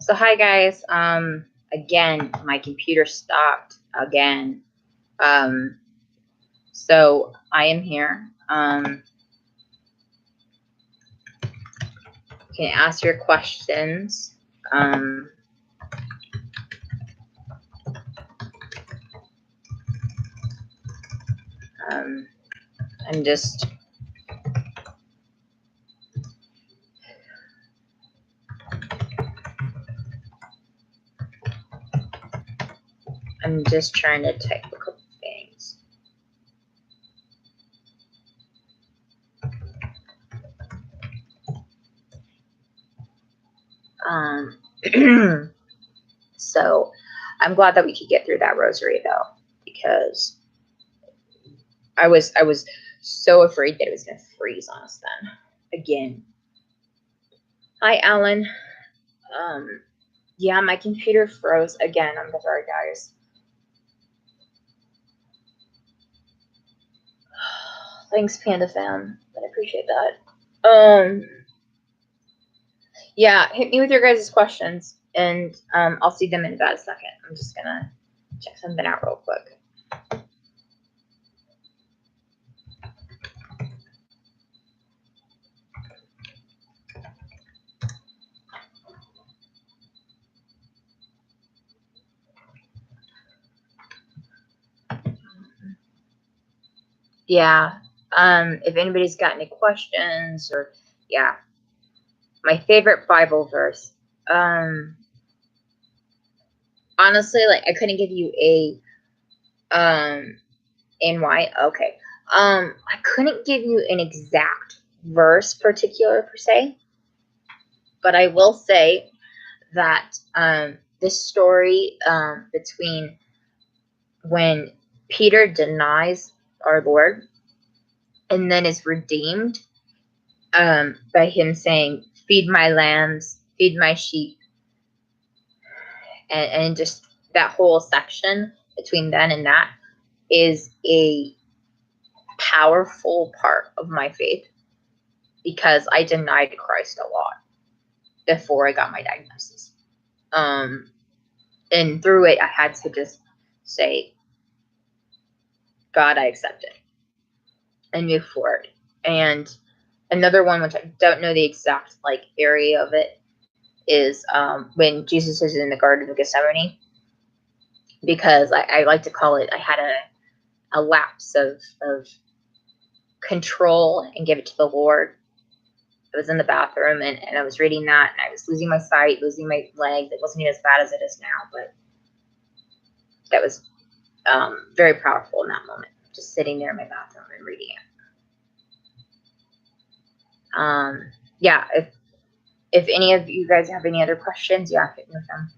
So hi guys. Again, my computer stopped again. Um, so I am here. You can ask your questions. I'm just trying to type a couple things. So I'm glad that we could get through that rosary though, because I was so afraid that it was gonna freeze on us then again. Hi Alan. Yeah, my computer froze again. I'm sorry guys. Thanks Panda Fam. I appreciate that. Yeah, hit me with your guys' questions and I'll see them in about a second. I'm just gonna check something out real quick. Yeah. If anybody's got any questions or yeah. My favorite Bible verse. Honestly, like I couldn't give you a and why. Okay. I couldn't give you an exact verse particular per se, but I will say that this story between when Peter denies our Lord and then is redeemed by him saying, "Feed my lambs, feed my sheep," and just that whole section between then and that is a powerful part of my faith because I denied Christ a lot before I got my diagnosis. And through it, I had to just say, God, I accept it and move forward. And another one, which I don't know the exact like area of it, is when Jesus is in the Garden of Gethsemane, because I like to call it, I had a lapse of control and give it to the Lord. I was in the bathroom and I was reading that and I was losing my sight, losing my leg. It wasn't even as bad as it is now, but that was very powerful in that moment, just sitting there in my bathroom and reading it. Yeah, if any of you guys have any other questions, yeah, hit me with them.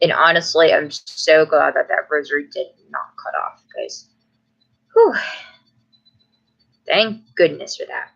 And honestly, I'm so glad that rosary did not cut off, guys. Whew. Thank goodness for that.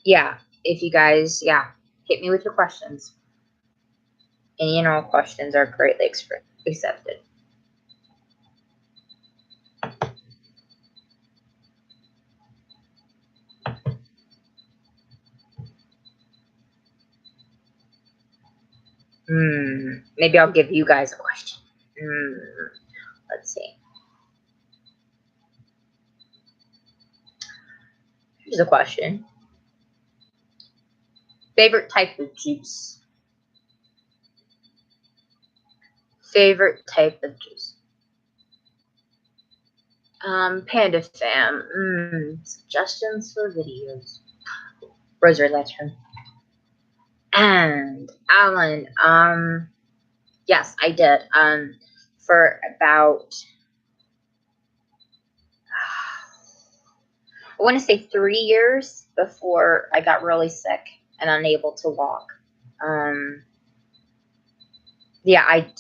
Yeah, if you guys, yeah, hit me with your questions. Any and all questions are greatly accepted. Maybe I'll give you guys a question. Let's see. Here's a question. Favorite type of juice? Favorite type of juice? Panda Fam. Suggestions for videos. Rosary Legend. And Alan, yes, I did. For about, I want to say 3 years before I got really sick and unable to walk. Yeah, I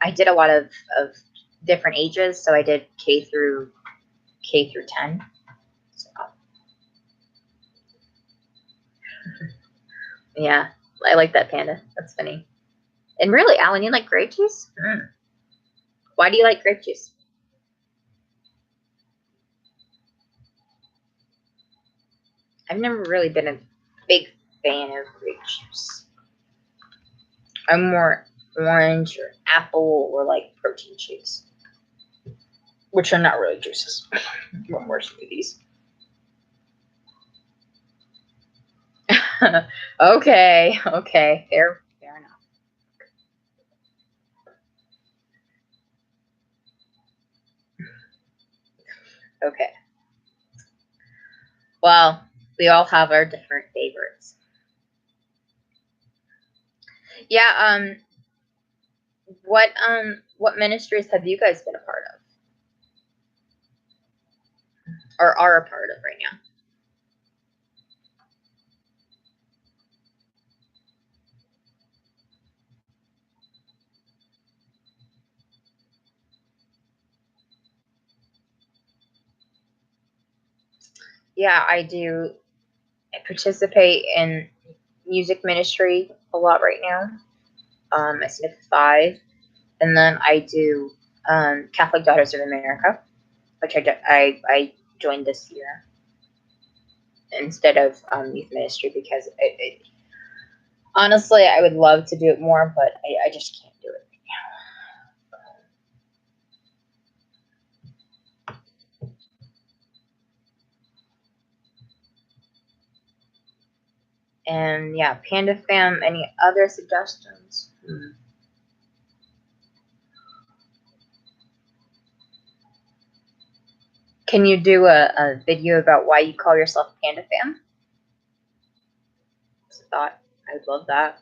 I did a lot of different ages, so I did K through 10. So yeah, I like that, Panda. That's funny. And really, Alan, you like grape juice? Why do you like grape juice? I've never really been a big fan of grape juice. I'm more orange or apple or like protein shakes, which are not really juices, but more smoothies. Okay, fair enough. Okay. Well, we all have our different favorites. Yeah, what ministries have you guys been a part of? Or are a part of right now? Yeah, I do. I participate in music ministry a lot right now. I sing at 5, and then I do Catholic Daughters of America, which I joined this year instead of youth ministry because honestly I would love to do it more, but I just can't do it. And yeah, Panda Fam, any other suggestions? Can you do a video about why you call yourself Panda Fam? Just a thought. I would love that.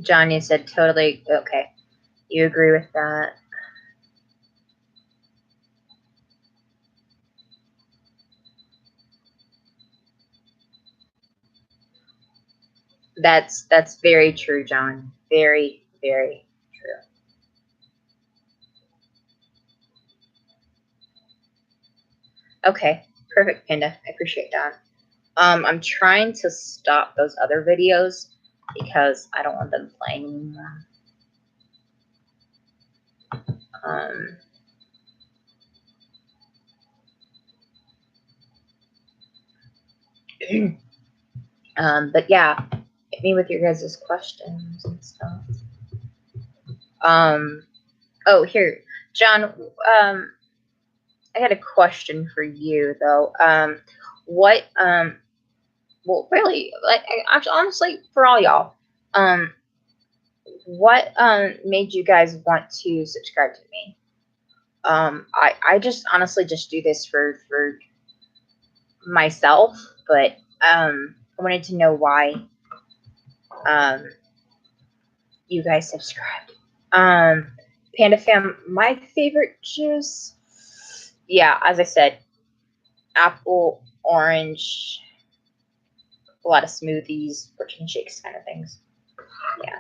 John, you said totally okay. You agree with that? That's very true, John. Very, very true. Okay, perfect, Panda. I appreciate that. I'm trying to stop those other videos because I don't want them playing anymore. But yeah, hit me with your guys' questions and stuff. Oh, here, John. I had a question for you though. What well, really, like, actually, honestly, for all y'all, what made you guys want to subscribe to me? I just honestly just do this for myself, but I wanted to know why you guys subscribed. Panda Fam, my favorite juice, yeah, as I said, apple, orange, a lot of smoothies, protein shakes, kind of things. Yeah.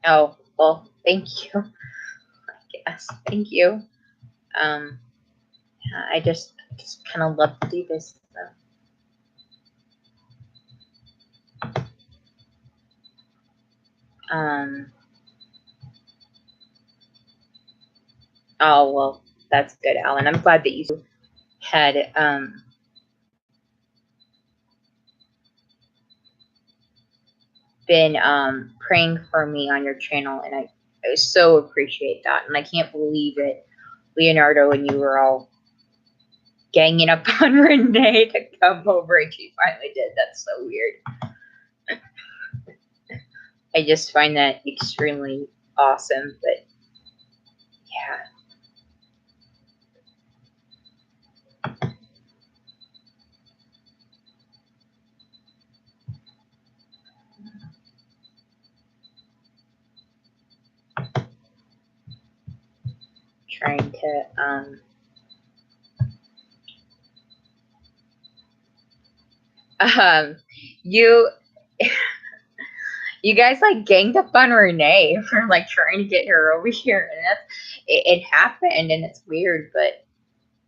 Oh, well, thank you. I guess. Thank you. I just kind of love to do this. So. Oh, well, that's good, Alan. I'm glad that you had been praying for me on your channel, and I so appreciate that. And I can't believe it, Leonardo, and you were all ganging up on Renee to come over, and she finally did. That's so weird. I just find that extremely awesome, but yeah. trying to you you guys like ganged up on Renee for like trying to get her over here, and it happened, and it's weird, but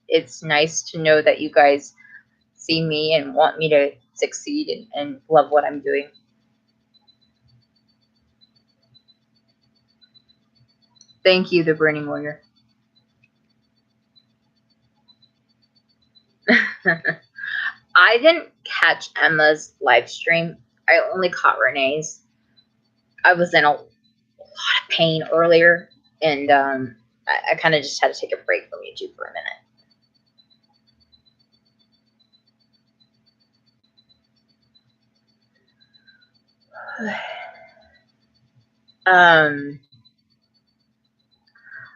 it's nice to know that you guys see me and want me to succeed and love what I'm doing. Thank you, the Burning Warrior. I didn't catch Emma's live stream. I only caught Renee's. I was in a lot of pain earlier, and I kind of just had to take a break from YouTube for a minute.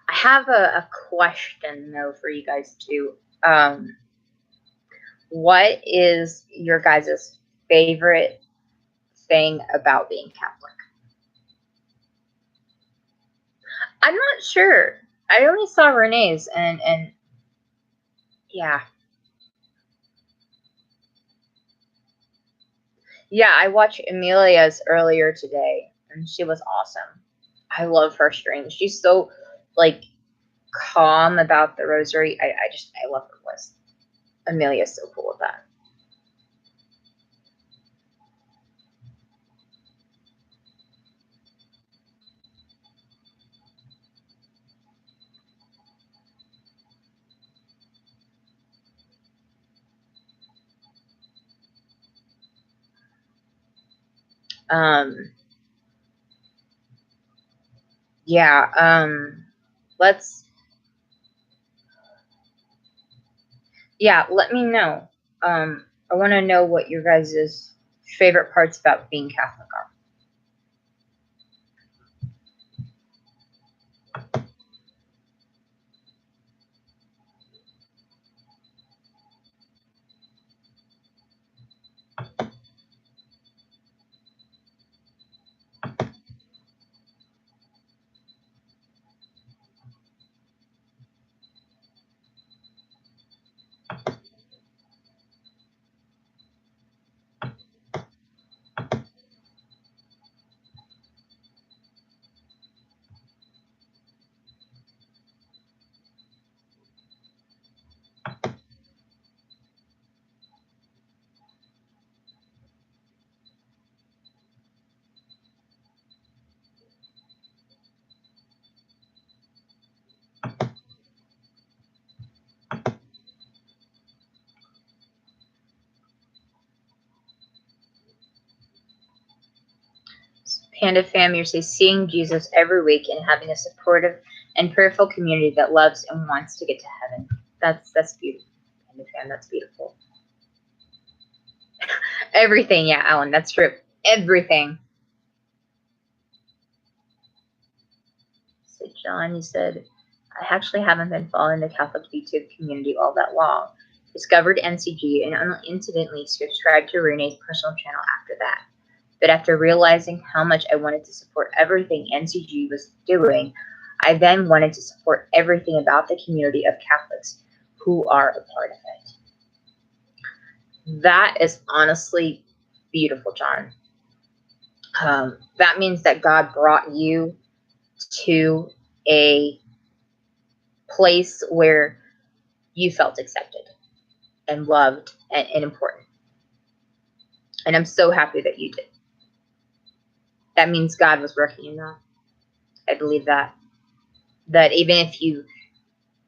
I have a question though for you guys too. What is your guys' favorite thing about being Catholic? I'm not sure. I only saw Renee's, and yeah. Yeah, I watched Amelia's earlier today, and she was awesome. I love her stream. She's so like calm about the rosary. I love her voice. Amelia's so cool with that. Yeah, let's let me know. I want to know what your guys' favorite parts about being Catholic are. Panda Fam, you're seeing Jesus every week and having a supportive and prayerful community that loves and wants to get to heaven. That's beautiful. Panda Fam, that's beautiful. Everything, yeah, Alan, that's true. Everything. So John, you said, I actually haven't been following the Catholic YouTube community all that long. Discovered NCG and unincidentally subscribed to Renee's personal channel after that. But after realizing how much I wanted to support everything NCG was doing, I then wanted to support everything about the community of Catholics who are a part of it. That is honestly beautiful, John. That means that God brought you to a place where you felt accepted and loved and important. And I'm so happy that you did. That means God was working in that. I believe that. That even if you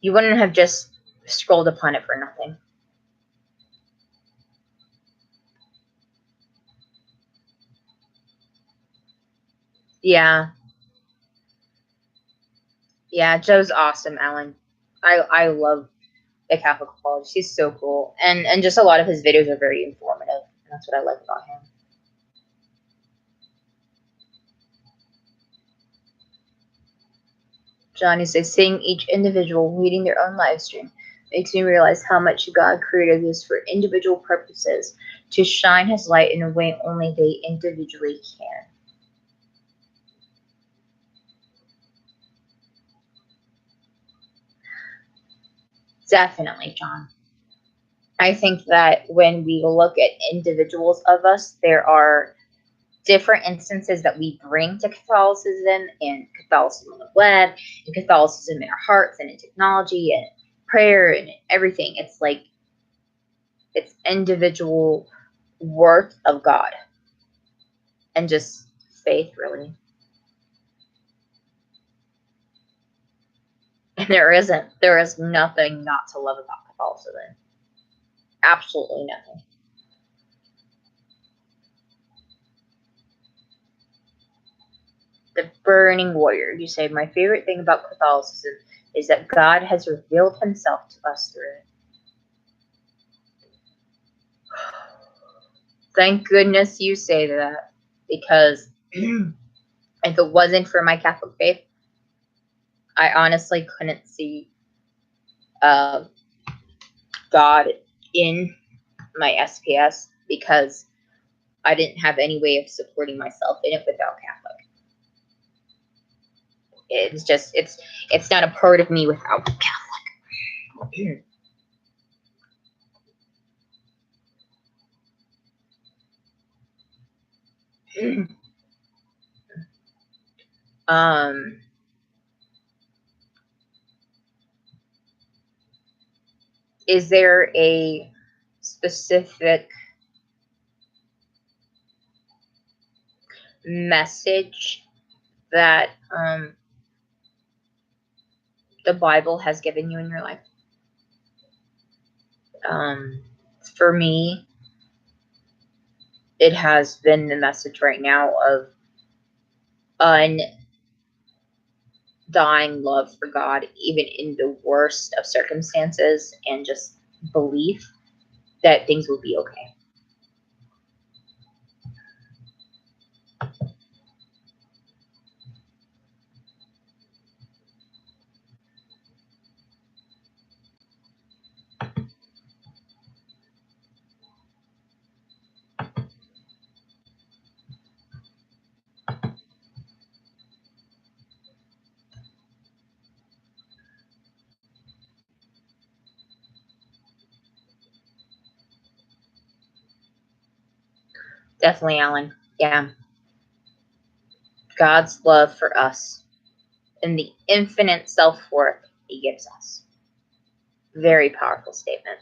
wouldn't have just scrolled upon it for nothing. Yeah. Yeah, Joe's awesome, Alan. I love the Catholic College. He's so cool. And just a lot of his videos are very informative. And that's what I like about him. Johnny says, seeing each individual leading their own live stream makes me realize how much God created this for individual purposes to shine his light in a way only they individually can. Definitely, John. I think that when we look at individuals of us, there are different instances that we bring to Catholicism, and Catholicism on the web, and Catholicism in our hearts, and in technology, and prayer, and everything. It's like it's individual worth of God and just faith, really. And there is nothing not to love about Catholicism. Absolutely nothing. The Burning Warrior. You say, my favorite thing about Catholicism is that God has revealed himself to us through it. Thank goodness you say that, because if it wasn't for my Catholic faith, I honestly couldn't see God in my SPS, because I didn't have any way of supporting myself in it without Catholic. It's just it's not a part of me without Catholic. um is there a specific message that the Bible has given you in your life? For me, it has been the message right now of undying love for God, even in the worst of circumstances, and just belief that things will be okay. Definitely, Alan. Yeah. God's love for us and the infinite self-worth he gives us. Very powerful statement.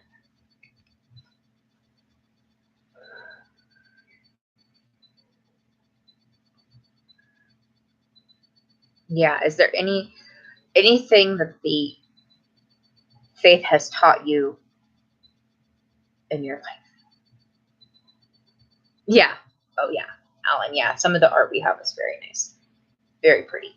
Yeah. Is there anything that the faith has taught you in your life? Yeah. Oh yeah, Alan. Yeah. Some of the art we have is very nice. Very pretty.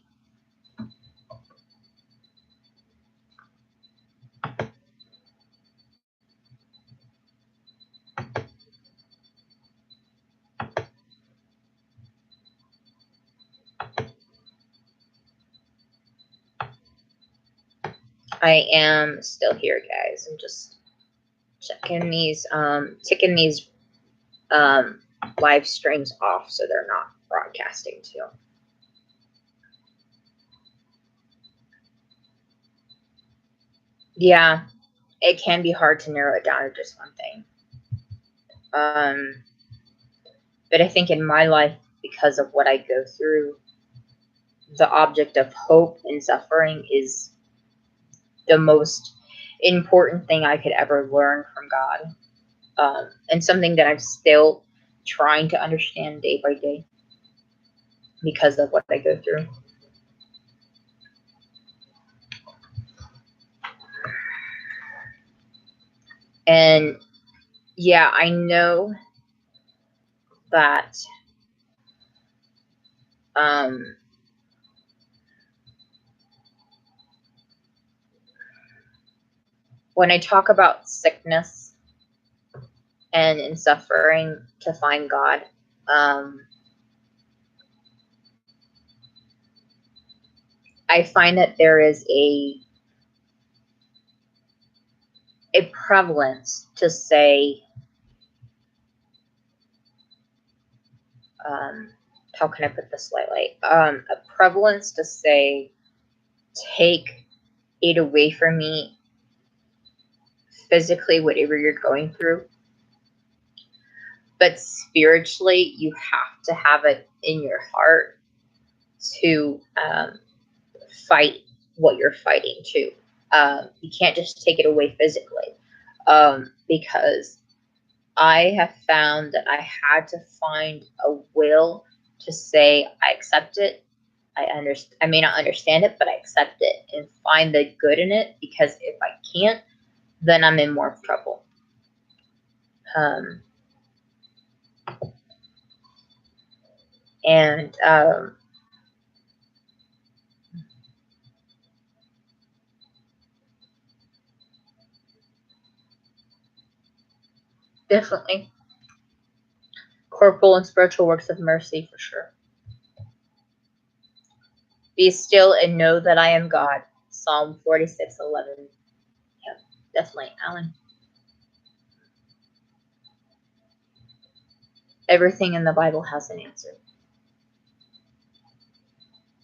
I am still here, guys. I'm just checking these ticking these live streams off so they're not broadcasting too. Yeah, it can be hard to narrow it down to just one thing. But I think in my life, because of what I go through, the object of hope and suffering is the most important thing I could ever learn from God, and something that I'm still trying to understand day by day because of what I go through. And yeah, I know that when I talk about sickness and in suffering to find God, I find that there is a prevalence to say, how can I put this lightly? A prevalence to say, take it away from me physically whatever you're going through, but spiritually you have to have it in your heart to fight what you're fighting too. You can't just take it away physically, because I have found that I had to find a will to say I accept it. I may not understand it, but I accept it and find the good in it, because if I can't, then I'm in more trouble. And definitely corporal and spiritual works of mercy for sure. Be still and know that I am God. Psalm 46:11. Yeah, definitely, Alan. Everything in the Bible has an answer.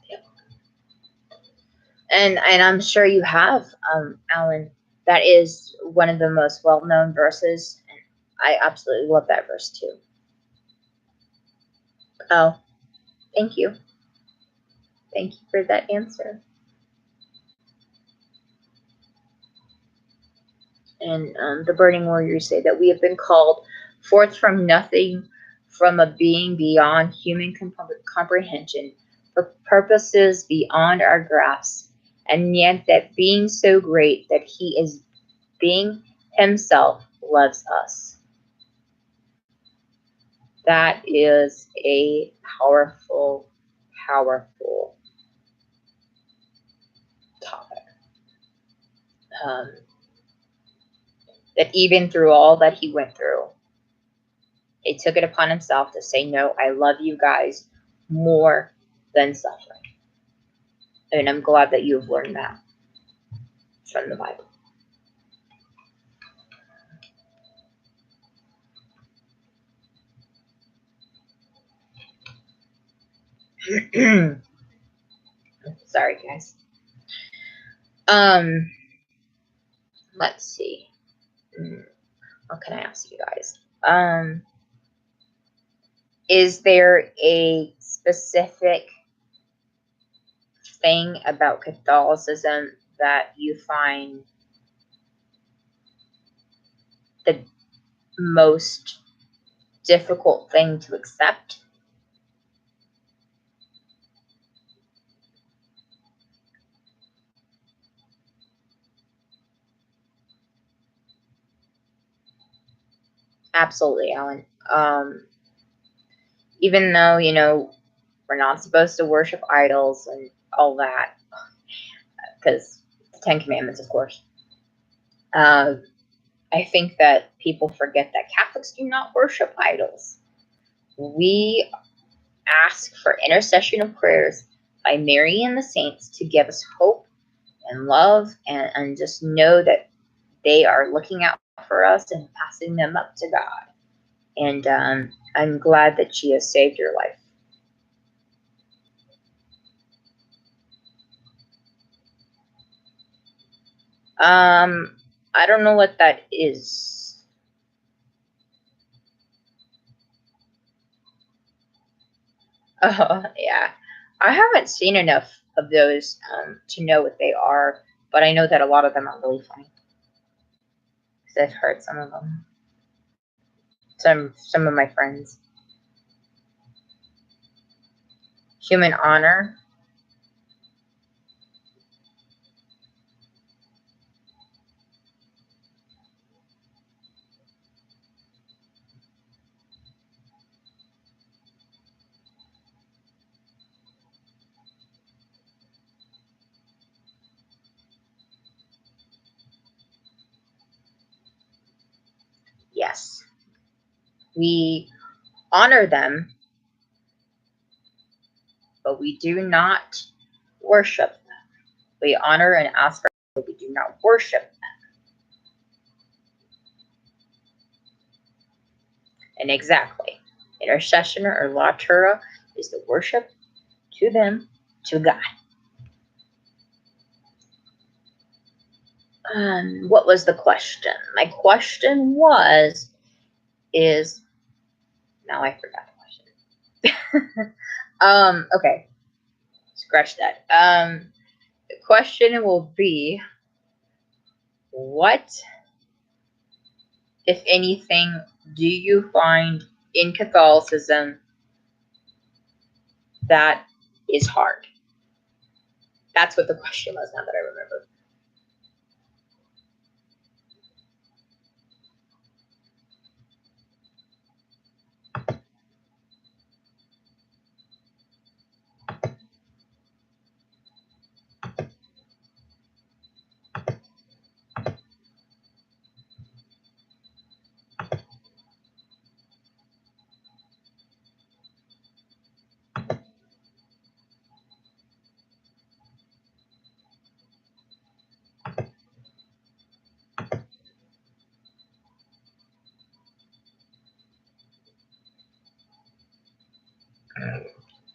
Yeah. And I'm sure you have, Alan. That is one of the most well-known verses, and I absolutely love that verse too. Oh, thank you. Thank you for that answer. And the Burning Warriors say that we have been called forth from nothing, from a being beyond human comprehension, for purposes beyond our grasp, and yet that being so great that he is being himself loves us. That is a powerful, powerful topic. That even through all that he went through, he took it upon himself to say, no, I love you guys more than suffering. And I'm glad that you've learned that from the Bible. Sorry, guys. Let's see. What can I ask you guys? Is there a specific thing about Catholicism that you find the most difficult thing to accept? Absolutely, Alan. Even though, we're not supposed to worship idols and all that, because the Ten Commandments, of course. I think that people forget that Catholics do not worship idols. We ask for intercession of prayers by Mary and the saints to give us hope and love, and just know that they are looking out for us and passing them up to God. And I'm glad that she has saved your life. I don't know what that is. Yeah. I haven't seen enough of those to know what they are, but I know that a lot of them are really funny. Because I've heard some of them. Some of my friends. Human honor. Yes. We honor them, but we do not worship them. We honor and ask for, but we do not worship them. And exactly, intercession or latera is the worship to them, to God. What was the question? My question is, now I forgot the question. Okay, scratch that. The question will be, what, if anything, do you find in Catholicism that is hard? That's what the question was, now that I remember.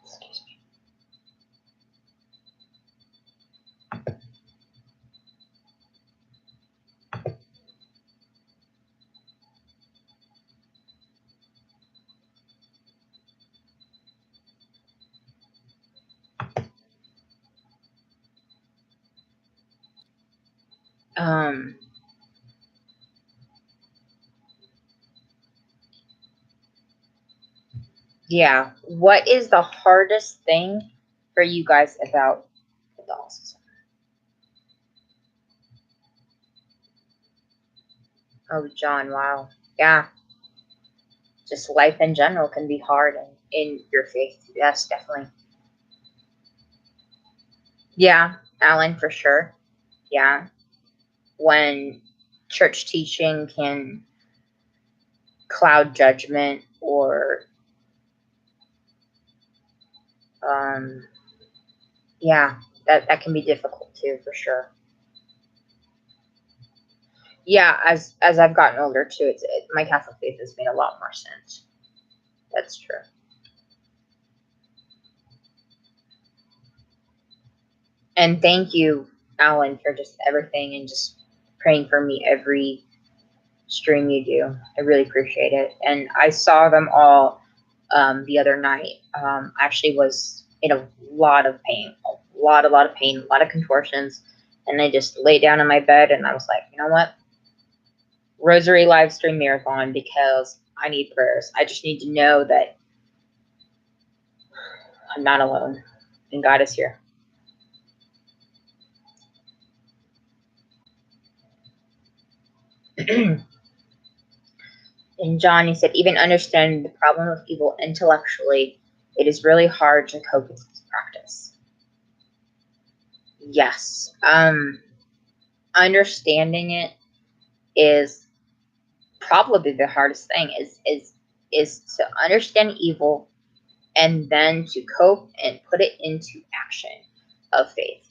Excuse me. Yeah. What is the hardest thing for you guys about Catholicism? Oh, John, wow. Yeah. Just life in general can be hard in your faith. Yes, definitely. Yeah, Alan, for sure. Yeah. When church teaching can cloud judgment or, um, yeah, that can be difficult too, for sure. Yeah, as I've gotten older too, my Catholic faith has made a lot more sense. That's true. And thank you, Alan, for just everything and just praying for me every stream you do. I really appreciate it. And I saw them all the other night. I actually was in a lot of pain, a lot of pain, a lot of contortions. And I just lay down in my bed and I was like, you know what? Rosary live stream marathon, because I need prayers. I just need to know that I'm not alone and God is here. And John, you said, even understanding the problem of evil intellectually, it is really hard to cope with this practice. Yes. Understanding it is probably the hardest thing, is to understand evil and then to cope and put it into action of faith.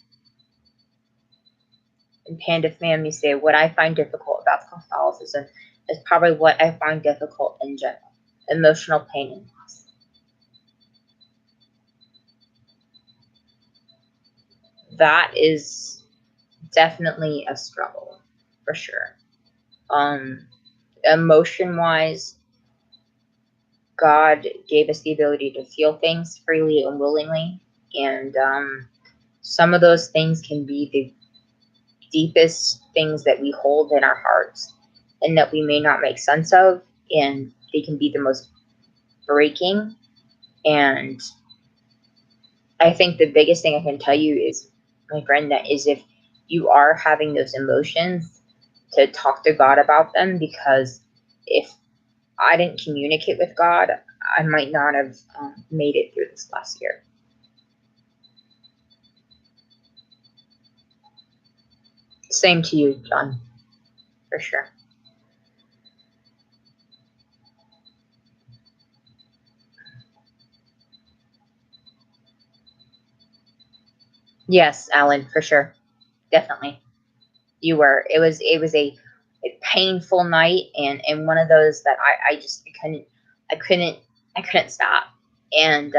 And Panda Fam, you say, what I find difficult about Catholicism is probably what I find difficult in general: emotional pain and loss. That is definitely a struggle, for sure. Emotion wise, God gave us the ability to feel things freely and willingly, and some of those things can be the deepest things that we hold in our hearts and that we may not make sense of, and they can be the most breaking. And I think the biggest thing I can tell you is, my friend, that is, if you are having those emotions, to talk to God about them, because if I didn't communicate with God, I might not have made it through this last year. Same to you, John, for sure. Yes, Alan, for sure. Definitely. You were. It was a painful night, and one of those that I just I couldn't I couldn't stop. And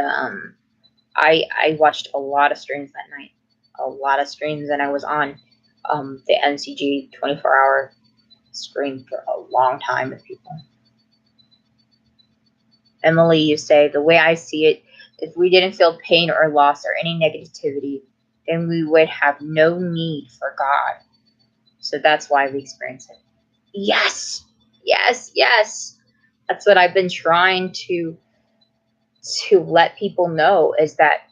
I watched a lot of streams that night. A lot of streams, and I was on the NCG 24-hour screen for a long time with people. Emily, you say, the way I see it, if we didn't feel pain or loss or any negativity, then we would have no need for God. So that's why we experience it. Yes, yes, yes. That's what I've been trying to let people know, is that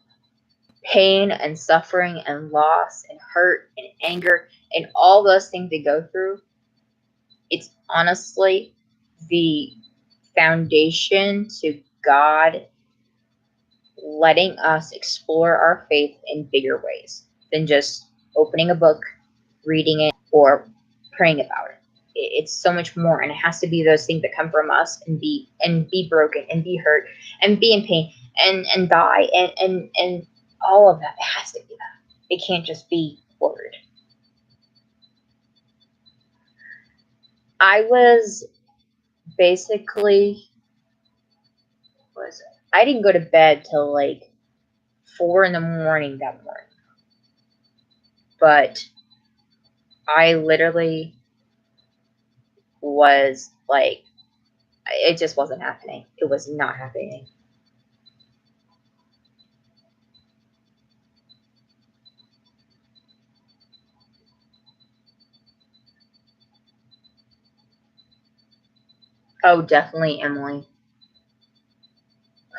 pain and suffering and loss and hurt and anger and all those things they go through, it's honestly the foundation to God letting us explore our faith in bigger ways than just opening a book, reading it, or praying about it. It's so much more, and it has to be those things that come from us and be broken and be hurt and be in pain and die and all of that. It has to be that. It can't just be word. I was basically I didn't go to bed till like 4 in the morning that morning, but I literally was like, it just wasn't happening. It was not happening. Oh, definitely, Emily.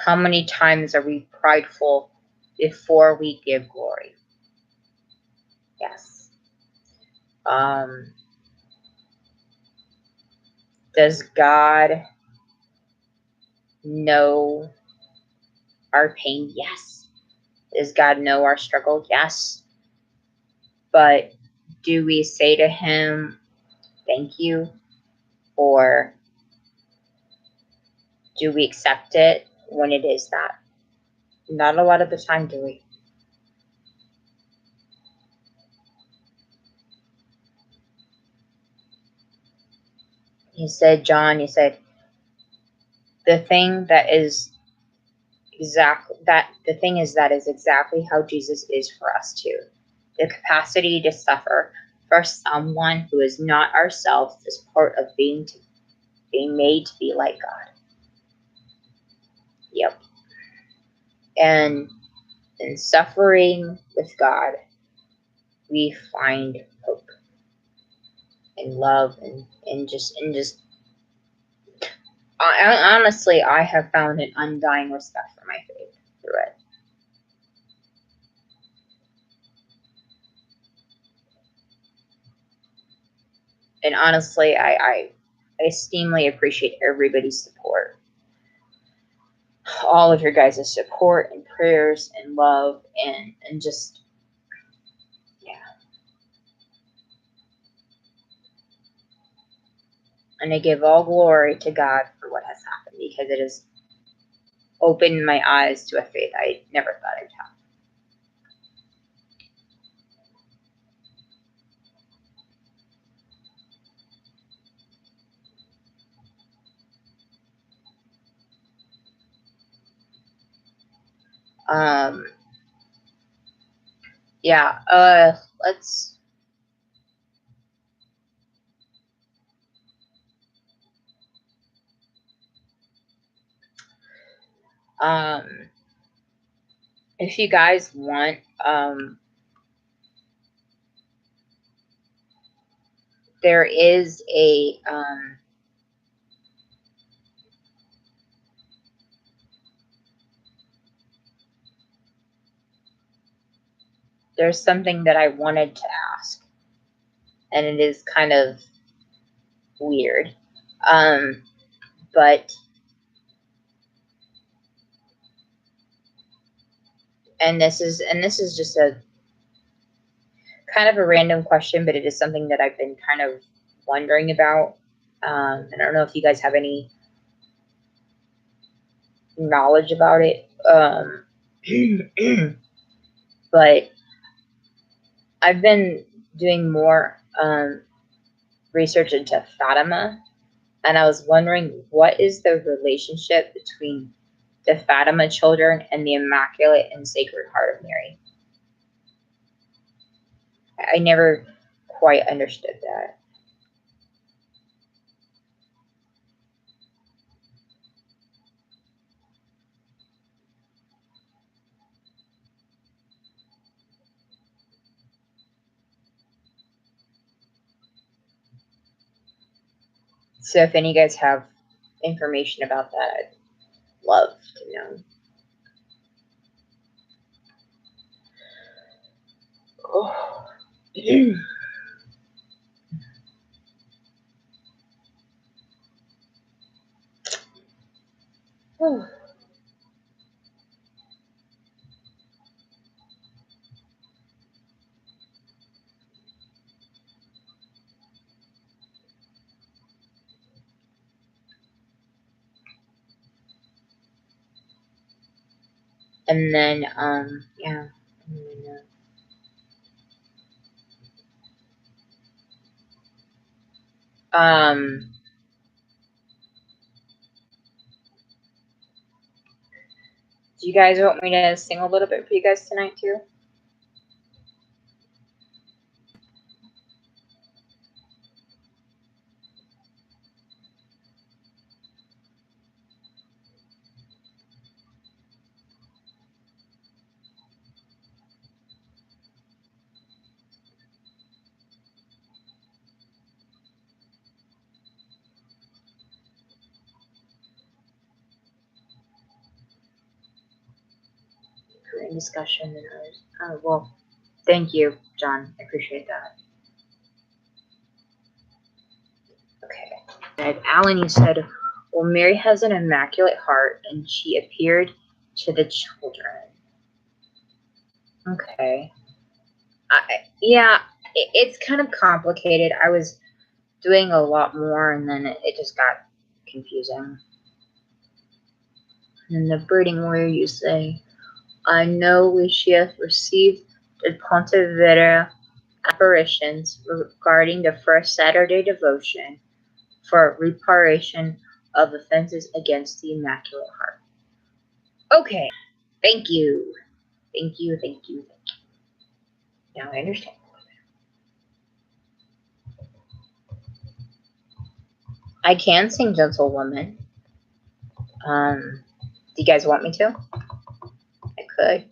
How many times are we prideful before we give glory? Yes. Does God know our pain? Yes. Does God know our struggle? Yes. But do we say to him, thank you? Or do we accept it when it is that? Not a lot of the time, do we? You said, John, you said, the thing that is exactly how Jesus is for us too. The capacity to suffer for someone who is not ourselves is part of being made to be like God. Yep. And in suffering with God, we find hope and love and just honestly, I have found an undying respect for my faith through it. And honestly, I extremely appreciate everybody's support. All of your guys' support and prayers and love and just, yeah. And I give all glory to God for what has happened, because it has opened my eyes to a faith I never thought I'd have. Yeah, let's, if you guys want, there is a, there's something that I wanted to ask, and it is kind of weird. But, and this is just a kind of a random question, but it is something that I've been kind of wondering about. And I don't know if you guys have any knowledge about it. But I've been doing more research into Fatima, and I was wondering, what is the relationship between the Fatima children and the Immaculate and Sacred Heart of Mary? I never quite understood that. So if any of you guys have information about that, I'd love to know. Oh. And then, yeah. Do you guys want me to sing a little bit for you guys tonight too? In discussion and others. Oh, well, thank you, John. I appreciate that. Okay. And Alan, you said, well, Mary has an immaculate heart and she appeared to the children. Okay. Yeah, it's kind of complicated. I was doing a lot more and then it just got confusing. And the Birding Warrior, you say, I know Lucia received the Ponte Vedra apparitions regarding the first Saturday devotion for reparation of offenses against the Immaculate Heart. Okay, thank you. Thank you, thank you, thank you. Now I understand. I can sing Gentlewoman. Do you guys want me to? I could.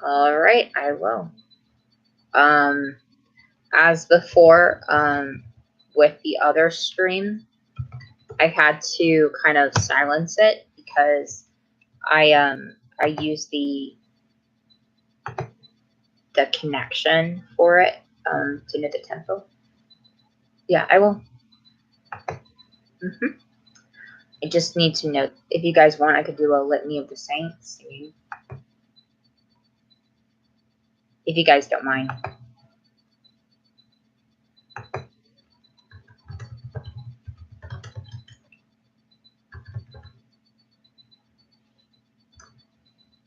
All right, I will. As before, with the other stream, I had to kind of silence it because I use the connection for it to know the tempo. Yeah, I will. I just need to note, if you guys want, I could do a litany of the saints. If you guys don't mind.